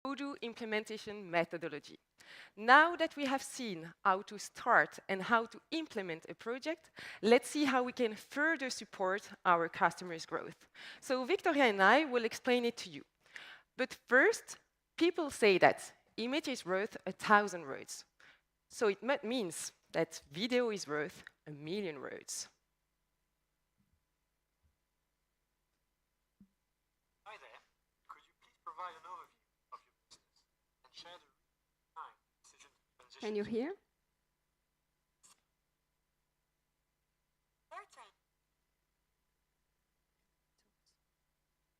Odoo implementation methodology. Now that we have seen how to start and how to implement a project, let's see how we can further support our customers' growth. So Victoria and I will explain it to you. But first, people say that image is worth 1,000 words. So it means that video is worth 1,000,000 words. Hi there. Could you please provide an overview of your business and share the reason behind the decision to transition? Can you hear?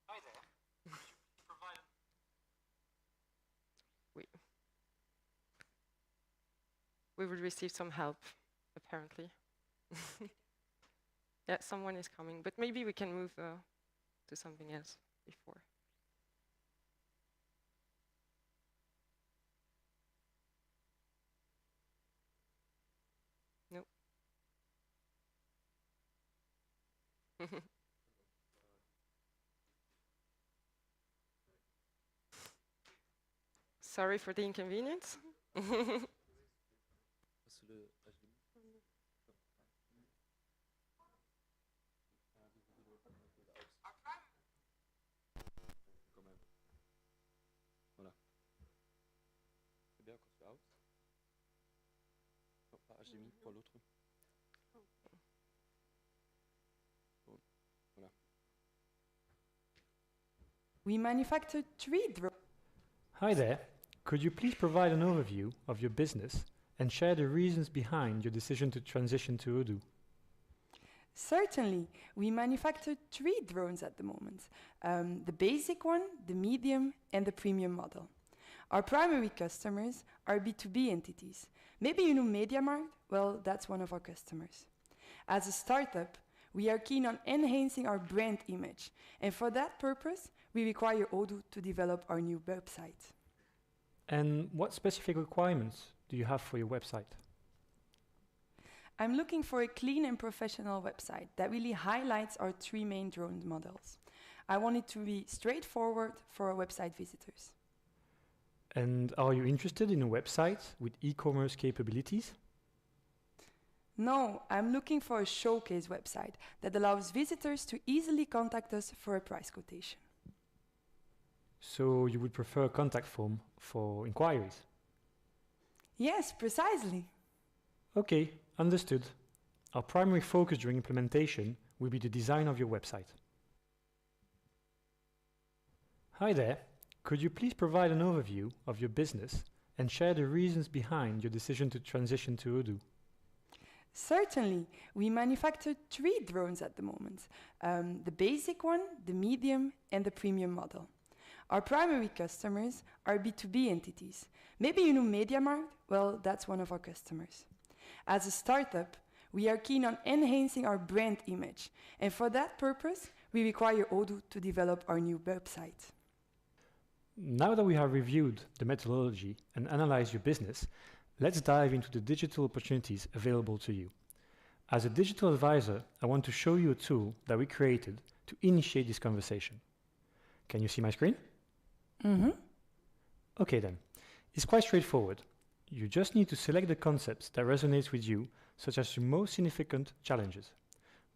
Hi there. Could you please provide an We will receive some help, apparently. Yeah, someone is coming, but maybe we can move to something else before. No. Sorry for the inconvenience. We manufacture 3 drones. Hi there. Could you please provide an overview of your business and share the reasons behind your decision to transition to Odoo? Certainly, we manufacture 3 drones at the moment. The basic one, the medium, and the premium model. Our primary customers are B2B entities. Maybe you know MediaMarkt? Well, that's one of our customers. As a startup, we are keen on enhancing our brand image, and for that purpose, we require Odoo to develop our new website. And what specific requirements do you have for your website? I'm looking for a clean and professional website that really highlights our 3 main drone models. I want it to be straightforward for our website visitors. And are you interested in a website with e-commerce capabilities? No, I'm looking for a showcase website that allows visitors to easily contact us for a price quotation. So you would prefer a contact form for inquiries? Yes, precisely. Okay, understood. Our primary focus during implementation will be the design of your website. Hi there. Could you please provide an overview of your business and share the reasons behind your decision to transition to Odoo? Certainly, we manufacture 3 drones at the moment. The basic one, the medium, and the premium model. Our primary customers are B2B entities. Maybe you know MediaMarkt? Well, that's one of our customers. As a startup, we are keen on enhancing our brand image, and for that purpose, we require Odoo to develop our new website. Now that we have reviewed the methodology and analyzed your business, let's dive into the digital opportunities available to you. As a digital advisor, I want to show you a tool that we created to initiate this conversation. Can you see my screen? Okay then. It's quite straightforward. You just need to select the concepts that resonate with you, such as your most significant challenges.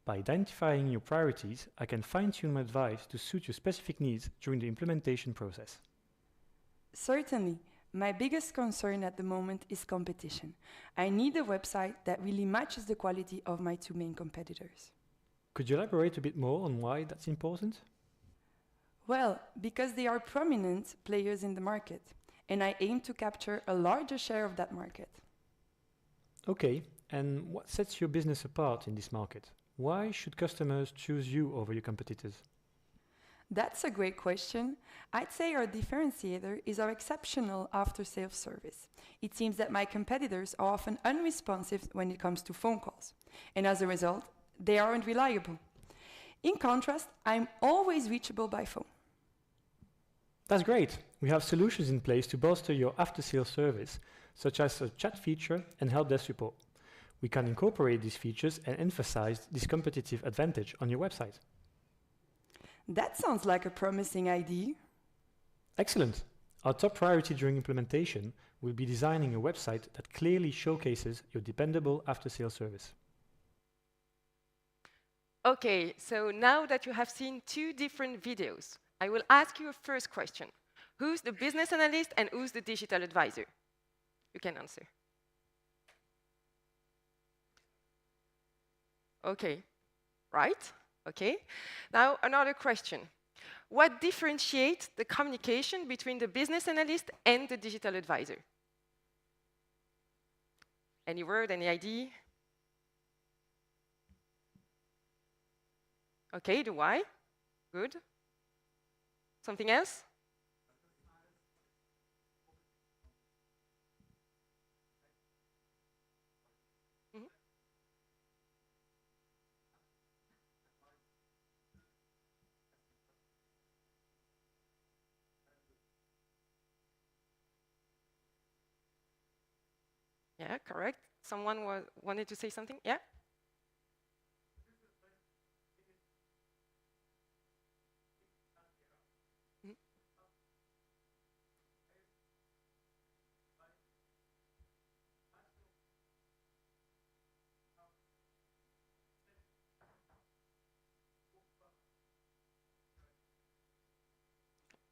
By identifying your priorities, I can fine-tune my advice to suit your specific needs during the implementation process. Certainly. My biggest concern at the moment is competition. I need a website that really matches the quality of my 2 main competitors. Could you elaborate a bit more on why that's important? Well, because they are prominent players in the market, and I aim to capture a larger share of that market. Okay, and what sets your business apart in this market? Why should customers choose you over your competitors? That's a great question. I'd say our differentiator is our exceptional after-sales service. It seems that my competitors are often unresponsive when it comes to phone calls, and as a result, they aren't reliable. In contrast, I'm always reachable by phone. That's great. We have solutions in place to bolster your after-sales service, such as a chat feature and help desk support. We can incorporate these features and emphasize this competitive advantage on your website. That sounds like a promising idea. Excellent. Our top priority during implementation will be designing a website that clearly showcases your dependable after-sales service. Okay, so now that you have seen two different videos, I will ask you a first question. Who's the business analyst and who's the digital advisor? You can answer. Okay, right? Okay. Now, another question. What differentiates the communication between the business analyst and the digital advisor? Any word, any idea? Okay, the why. Good. Something else? Mhm. Yeah, correct. Someone wanted to say something? Yeah? Mhm.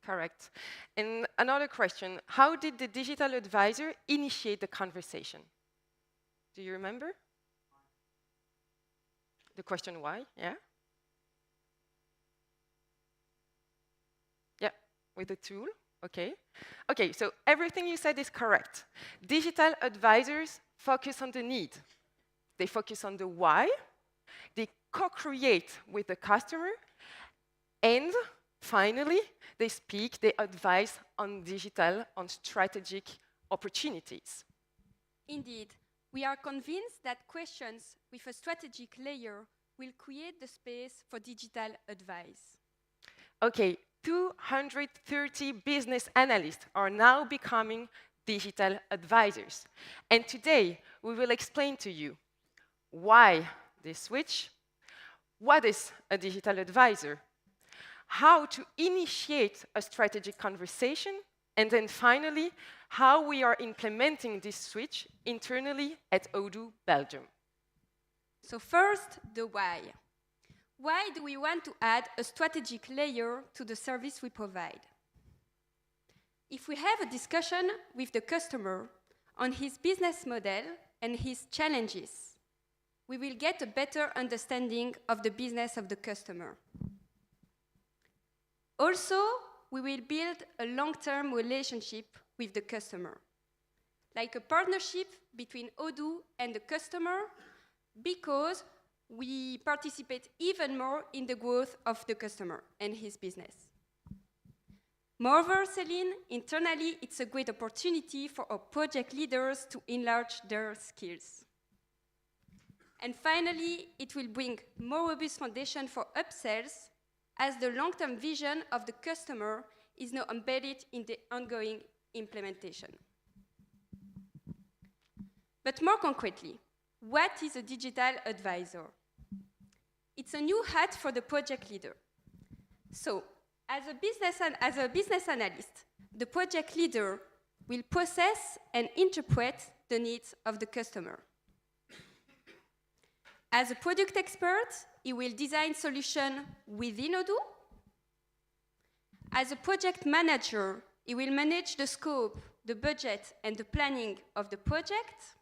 Correct. And another question, how did the digital advisor initiate the conversation? Do you remember? The question why, yeah? Yeah, with the tool, okay. Okay, so everything you said is correct. Digital advisors focus on the need. They focus on the why. They co-create with the customer. And finally, they advise on digital, on strategic opportunities. Indeed, we are convinced that questions with a strategic layer will create the space for digital advice. Okay, 230 business analysts are now becoming digital advisors. And today, we will explain to you why this switch, what is a digital advisor, how to initiate a strategic conversation, and then finally, how we are implementing this switch internally at Odoo Belgium. So first, the why. Why do we want to add a strategic layer to the service we provide? If we have a discussion with the customer on his business model and his challenges, we will get a better understanding of the business of the customer. Also, we will build a long-term relationship with the customer, like a partnership between Odoo and the customer, because we participate even more in the growth of the customer and his business. Moreover, Céline, internally, it's a great opportunity for our project leaders to enlarge their skills. And finally, it will bring more robust foundation for upsells, as the long-term vision of the customer is now embedded in the ongoing implementation. But more concretely, what is a digital advisor? It's a new hat for the project leader. So, as a business analyst, the project leader will process and interpret the needs of the customer. As a product expert, he will design solutions within Odoo. As a project manager, he will manage the scope, the budget, and the planning of the project.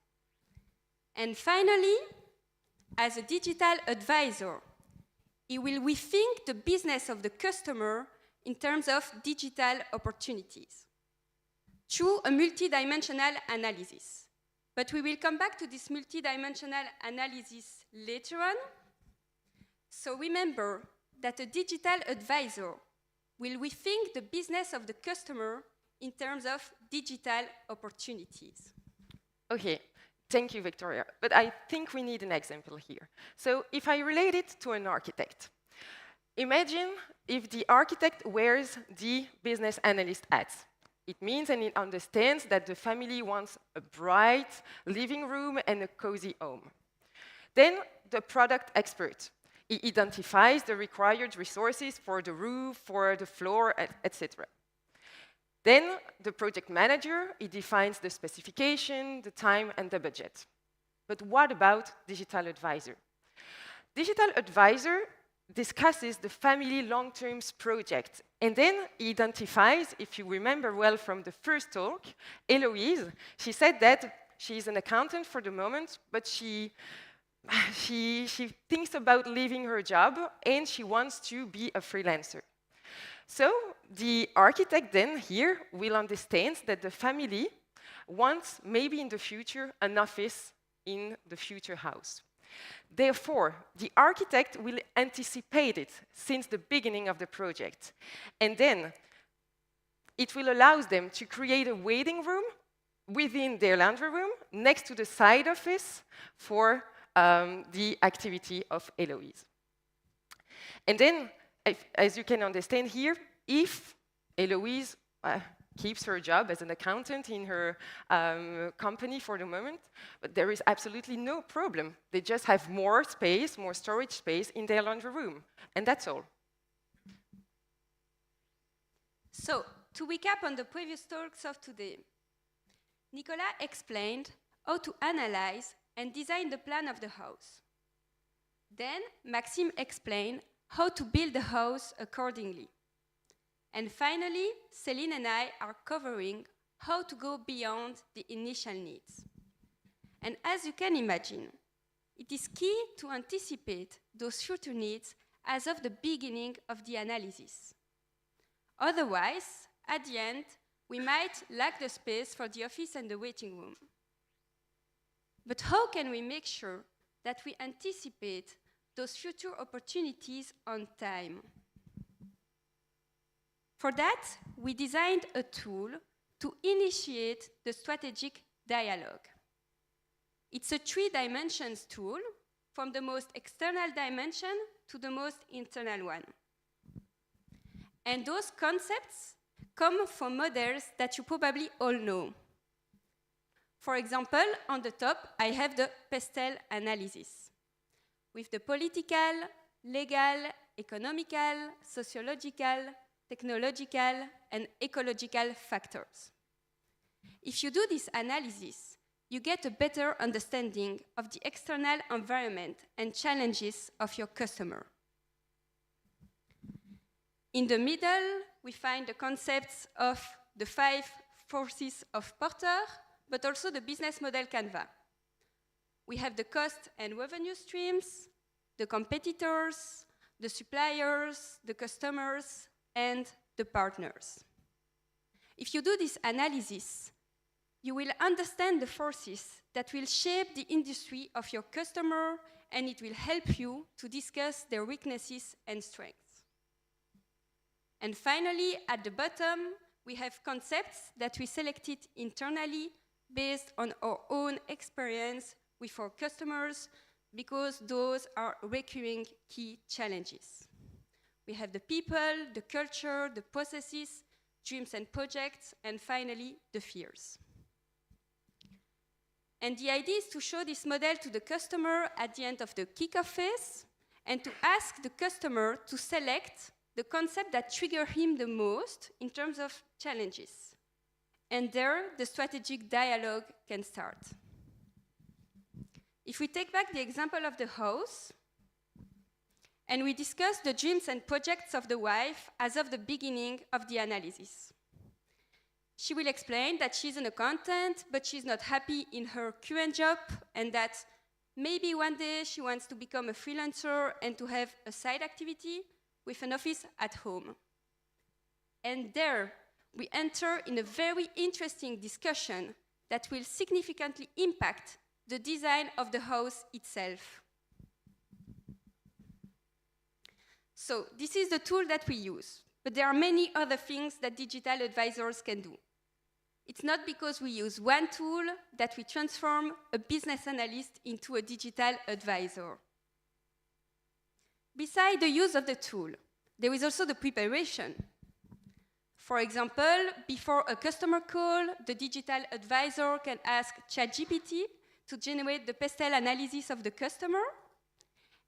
And finally, as a digital advisor, he will rethink the business of the customer in terms of digital opportunities through a multidimensional analysis. But we will come back to this multidimensional analysis later on. So remember that a digital advisor will rethink the business of the customer in terms of digital opportunities. Okay, thank you, Victoria. But I think we need an example here. So if I relate it to an architect, imagine if the architect wears the business analyst hats. It means and it understands that the family wants a bright living room and a cozy home. Then the product expert, he identifies the required resources for the roof, for the floor, etc. Then the project manager, he defines the specification, the time, and the budget. But what about digital advisor? Digital advisor discusses the family long-term project, and then he identifies, if you remember well from the first talk, Eloise, she said that she's an accountant for the moment, but she thinks about leaving her job, and she wants to be a freelancer. So the architect then here will understand that the family wants, maybe in the future, an office in the future house. Therefore, the architect will anticipate it since the beginning of the project. And then it will allow them to create a waiting room within their laundry room next to the side office for the activity of Eloise. And then, as you can understand here, if Eloise keeps her job as an accountant in her company for the moment, but there is absolutely no problem. They just have more space, more storage space in their laundry room, and that's all. So, to recap on the previous talks of today, Nicolas explained how to analyze and design the plan of the house. Then, Maxime explained how to build the house accordingly. And finally, Céline and I are covering how to go beyond the initial needs. And as you can imagine, it is key to anticipate those future needs as of the beginning of the analysis. Otherwise, at the end, we might lack the space for the office and the waiting room. But how can we make sure that we anticipate those future opportunities on time? For that, we designed a tool to initiate the strategic dialogue. It's a 3-dimension tool, from the most external dimension to the most internal one. And those concepts come from models that you probably all know. For example, on the top, I have the PESTEL analysis, with the political, legal, economical, sociological, technological, and ecological factors. If you do this analysis, you get a better understanding of the external environment and challenges of your customer. In the middle, we find the concepts of the 5 forces of Porter, but also the business model Canva. We have the cost and revenue streams, the competitors, the suppliers, the customers, and the partners. If you do this analysis, you will understand the forces that will shape the industry of your customer, and it will help you to discuss their weaknesses and strengths. And finally, at the bottom, we have concepts that we selected internally based on our own experience with our customers, because those are recurring key challenges. We have the people, the culture, the processes, dreams and projects, and finally, the fears. And the idea is to show this model to the customer at the end of the kickoff phase, and to ask the customer to select the concept that triggers him the most in terms of challenges. And there, the strategic dialogue can start. If we take back the example of the house, and we discuss the dreams and projects of the wife as of the beginning of the analysis. She will explain that she's an accountant, but she's not happy in her current job, and that maybe one day she wants to become a freelancer and to have a side activity with an office at home. And there, we enter in a very interesting discussion that will significantly impact the design of the house itself. So this is the tool that we use, but there are many other things that digital advisors can do. It's not because we use one tool that we transform a business analyst into a digital advisor. Besides the use of the tool, there is also the preparation. For example, before a customer call, the digital advisor can ask ChatGPT to generate the PESTEL analysis of the customer.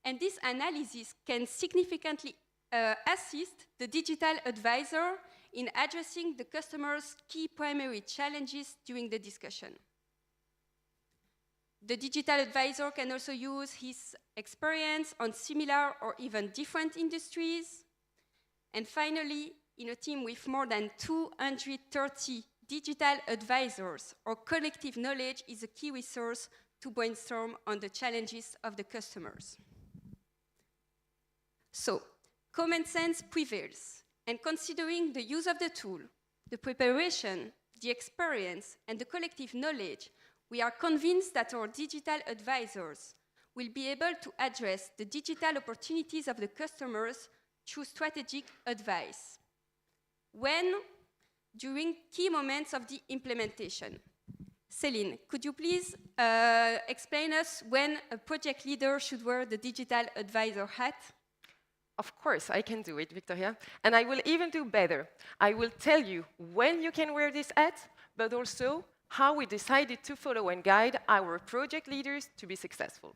And this analysis can significantly assist the digital advisor in addressing the customer's key primary challenges during the discussion. The digital advisor can also use his experience on similar or even different industries. And finally, in a team with more than 230 digital advisors, our collective knowledge is a key resource to brainstorm on the challenges of the customers. So, common sense prevails, and considering the use of the tool, the preparation, the experience, and the collective knowledge, we are convinced that our digital advisors will be able to address the digital opportunities of the customers through strategic advice. When? During key moments of the implementation. Céline, could you please explain us when a project leader should wear the digital advisor hat? Of course, I can do it, Victoria. And I will even do better. I will tell you when you can wear this hat, but also how we decided to follow and guide our project leaders to be successful.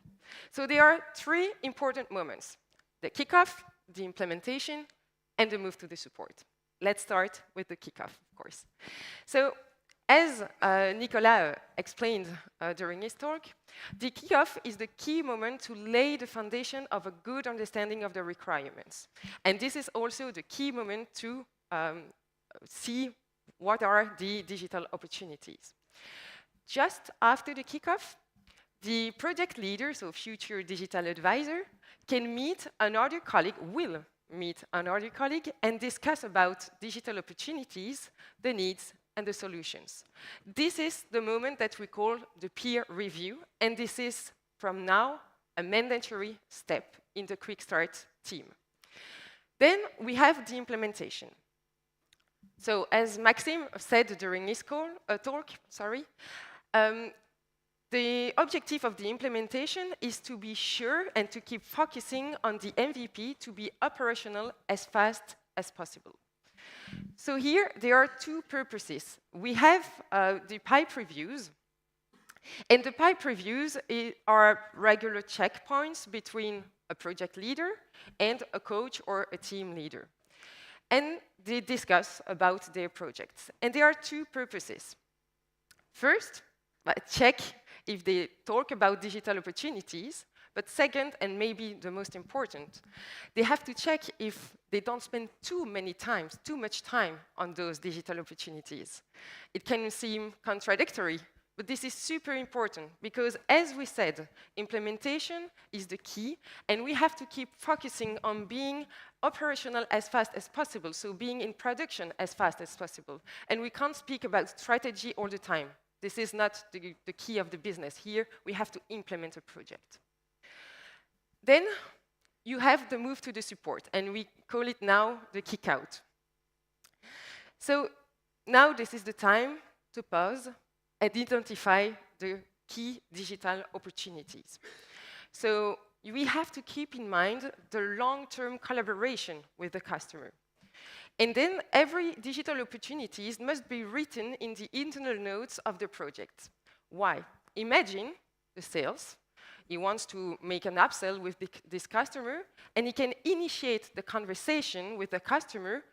So there are three important moments: the kickoff, the implementation, and the move to the support. Let's start with the kickoff, of course. So, as Nicolas explained during his talk, the kickoff is the key moment to lay the foundation of a good understanding of the requirements. And this is also the key moment to see what are the digital opportunities. Just after the kickoff, the project leader, so future digital advisor, can meet another colleague, will meet another colleague, and discuss about digital opportunities, the needs, and the solutions. This is the moment that we call the peer review, and this is, from now, a mandatory step in the Quickstart team. Then we have the implementation. So, as Maxime said during his talk, the objective of the implementation is to be sure and to keep focusing on the MVP to be operational as fast as possible. So here, there are two purposes. We have the pipe reviews, and the pipe reviews are regular checkpoints between a project leader and a coach or a team leader. And they discuss about their projects. And there are two purposes. First, check if they talk about digital opportunities, but second, and maybe the most important, they have to check if they don't spend too much time on those digital opportunities. It can seem contradictory, but this is super important because, as we said, implementation is the key, and we have to keep focusing on being operational as fast as possible, so being in production as fast as possible. And we can't speak about strategy all the time. This is not the key of the business. Here, we have to implement a project. Then you have the move to the support, and we call it now the kick-out. So now this is the time to pause and identify the key digital opportunities. So we have to keep in mind the long-term collaboration with the customer. And then every digital opportunities must be written in the internal notes of the project. Why? Imagine the sales. He wants to make an upsell with this customer, and he can initiate the conversation with the customer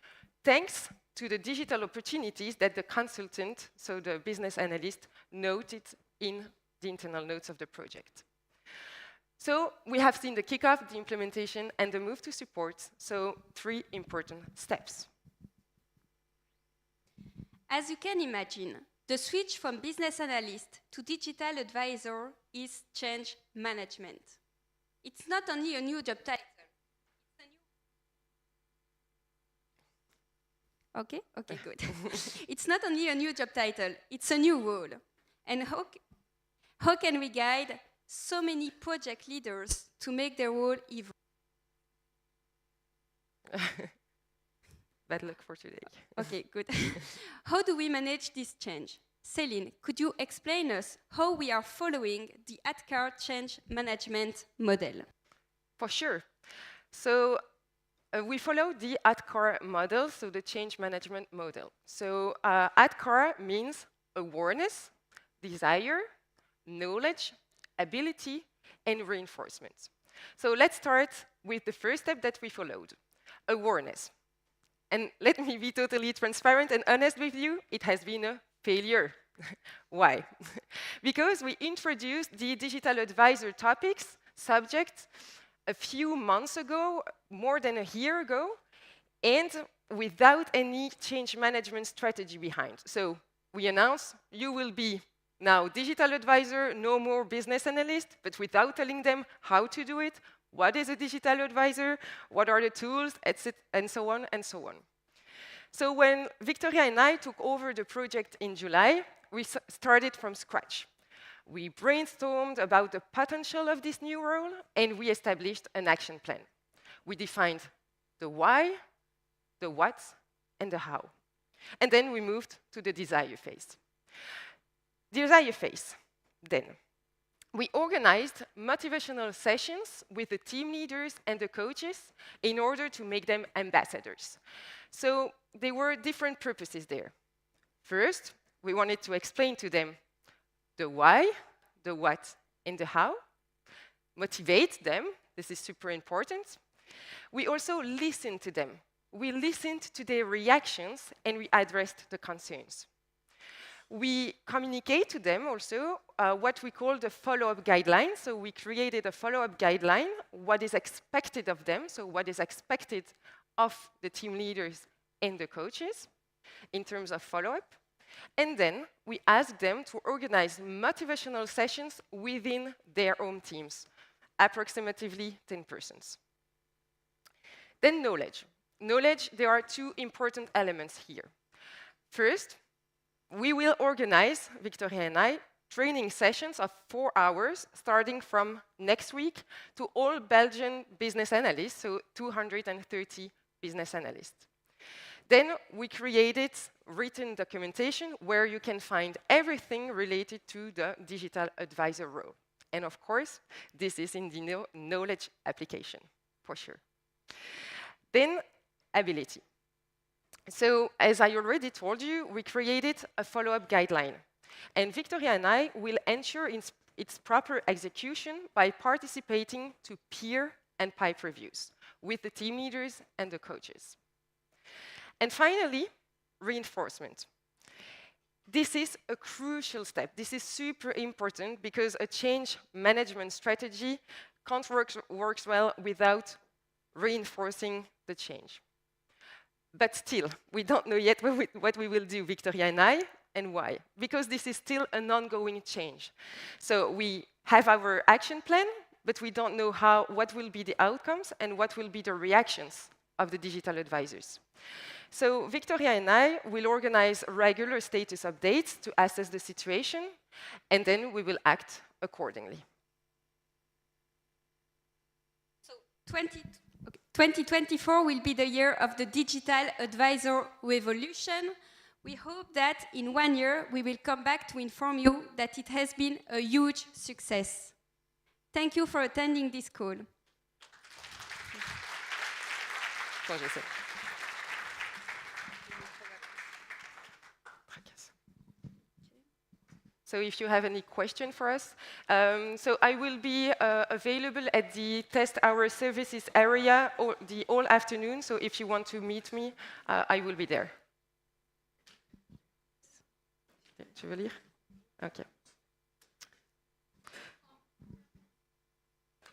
thanks to the digital opportunities that the consultant, so the business analyst, noted in the internal notes of the project. So we have seen the kickoff, the implementation, and the move to support, so three important steps. As you can imagine, the switch from business analyst to digital advisor is change management. It's not only a new job title. Okay, good. It's not only a new job title, it's a new role. And how can we guide so many project leaders to make their role evolve? Bad luck for today. Okay, good. How do we manage this change? Céline, could you explain us how we are following the ADCAR change management model? For sure. So we follow the ADCAR model, so the change management model. So ADCAR means awareness, desire, knowledge, ability, and reinforcement. So let's start with the first step that we followed, awareness. And let me be totally transparent and honest with you, it has been a failure. Why? Because we introduced the digital advisor topics, subject, a few months ago, more than a year ago, and without any change management strategy behind. So we announced you will be now digital advisor, no more business analyst, but without telling them how to do it, what is a digital advisor, what are the tools, etc., and so on and so on. So when Victoria and I took over the project in July, we started from scratch. We brainstormed about the potential of this new role, and we established an action plan. We defined the why, the what, and the how. And then we moved to the desire phase. Desire phase, then. We organized motivational sessions with the team leaders and the coaches in order to make them ambassadors. So there were different purposes there. First, we wanted to explain to them the why, the what, and the how, motivate them. This is super important. We also listened to them. We listened to their reactions, and we addressed the concerns. We communicate to them also what we call the follow-up guideline. So we created a follow-up guideline, what is expected of them, so what is expected of the team leaders and the coaches in terms of follow-up. And then we ask them to organize motivational sessions within their own teams, approximately 10 persons. Then knowledge. Knowledge, there are two important elements here. First, we will organize, Victoria and I, training sessions of 4 hours starting from next week to all Belgian business analysts, so 230 business analysts. Then we created written documentation where you can find everything related to the digital advisor role. And of course, this is in the knowledge application, for sure. Then, ability. So, as I already told you, we created a follow-up guideline. And Victoria and I will ensure its proper execution by participating to peer and pipe reviews with the team leaders and the coaches. And finally, reinforcement. This is a crucial step. This is super important because a change management strategy can't work well without reinforcing the change. But still, we don't know yet what we will do, Victoria and I, and why. Because this is still an ongoing change. So we have our action plan, but we don't know what will be the outcomes and what will be the reactions of the digital advisors. So Victoria and I will organize regular status updates to assess the situation, and then we will act accordingly. So 2024 will be the year of the digital advisor revolution. We hope that in 1 year we will come back to inform you that it has been a huge success. Thank you for attending this call. So if you have any question for us, so I will be available at the test hour services area all afternoon. So if you want to meet me, I will be there. Tu veux lire? Okay.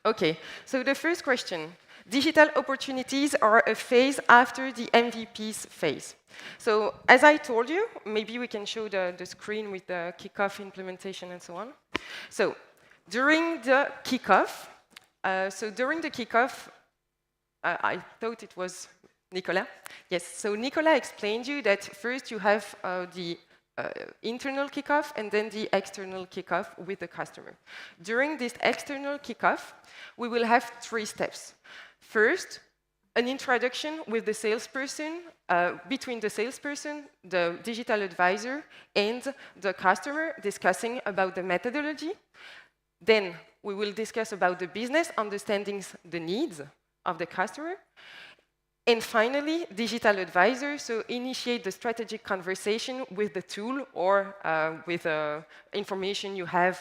Okay, so the first question. Digital opportunities are a phase after the MVPs phase. So as I told you, maybe we can show the screen with the kickoff implementation and so on. So during the kickoff, I thought it was Nicolas. Yes, so Nicolas explained you that first you have the internal kickoff and then the external kickoff with the customer. During this external kickoff, we will have 3 steps. First, an introduction with the salesperson, between the salesperson, the digital advisor, and the customer, discussing about the methodology. Then we will discuss about the business, understanding the needs of the customer. And finally, digital advisor, so initiate the strategic conversation with the tool or with information you have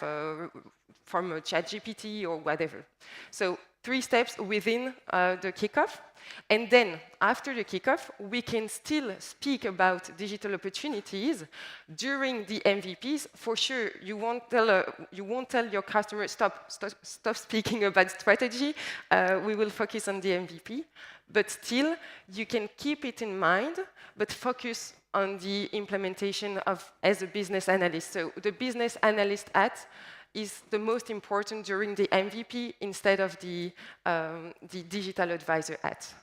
from ChatGPT or whatever. So 3 steps within the kickoff. And then, after the kickoff, we can still speak about digital opportunities during the MVPs. For sure, you won't tell your customer, stop speaking about strategy. We will focus on the MVP. But still, you can keep it in mind, but focus on the implementation as a business analyst. So the business analyst hat is the most important during the MVP instead of the digital advisor hat.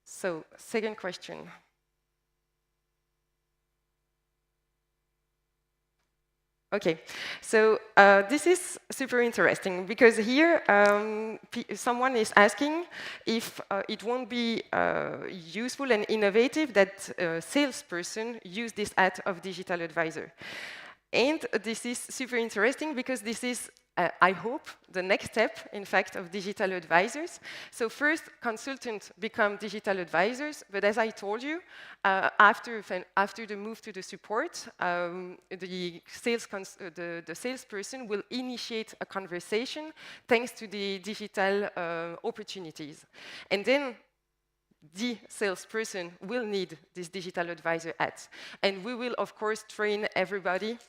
So, second question. Okay, so this is super interesting because here someone is asking if it won't be useful and innovative that a salesperson use this ad of digital advisor. And this is super interesting because this is, I hope, the next step, in fact, of digital advisors. So first, consultants become digital advisors, but as I told you, after the move to the support, the salesperson will initiate a conversation thanks to the digital opportunities. And then the salesperson will need this digital advisor hat. And we will, of course, train everybody,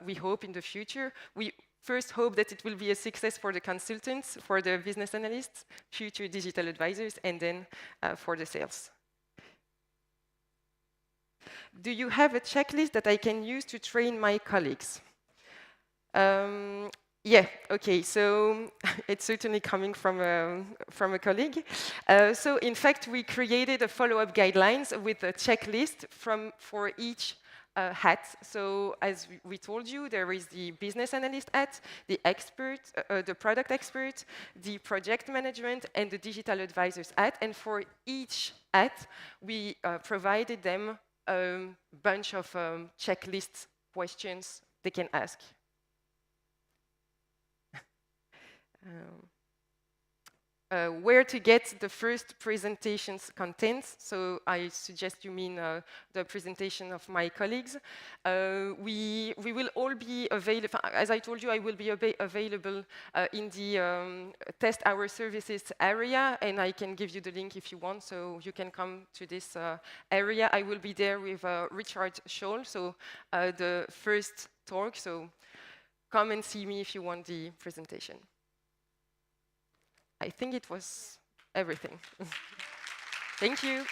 we hope, in the future. We first hope that it will be a success for the consultants, for the business analysts, future digital advisors, and then for the sales. Do you have a checklist that I can use to train my colleagues? Yeah, okay, so it's certainly coming from a colleague. So in fact, we created a follow-up guidelines with a checklist for each hat. So as we told you, there is the business analyst hat, the expert, the product expert, the project management, and the digital advisors hat. And for each hat, we provided them a bunch of checklist questions they can ask. Where to get the first presentation's contents. So I suggest you mean the presentation of my colleagues. We will all be available. As I told you, I will be available in the test our services area, and I can give you the link if you want, so you can come to this area. I will be there with Richard Scholl, so the first talk. So come and see me if you want the presentation. I think it was everything. Thank you.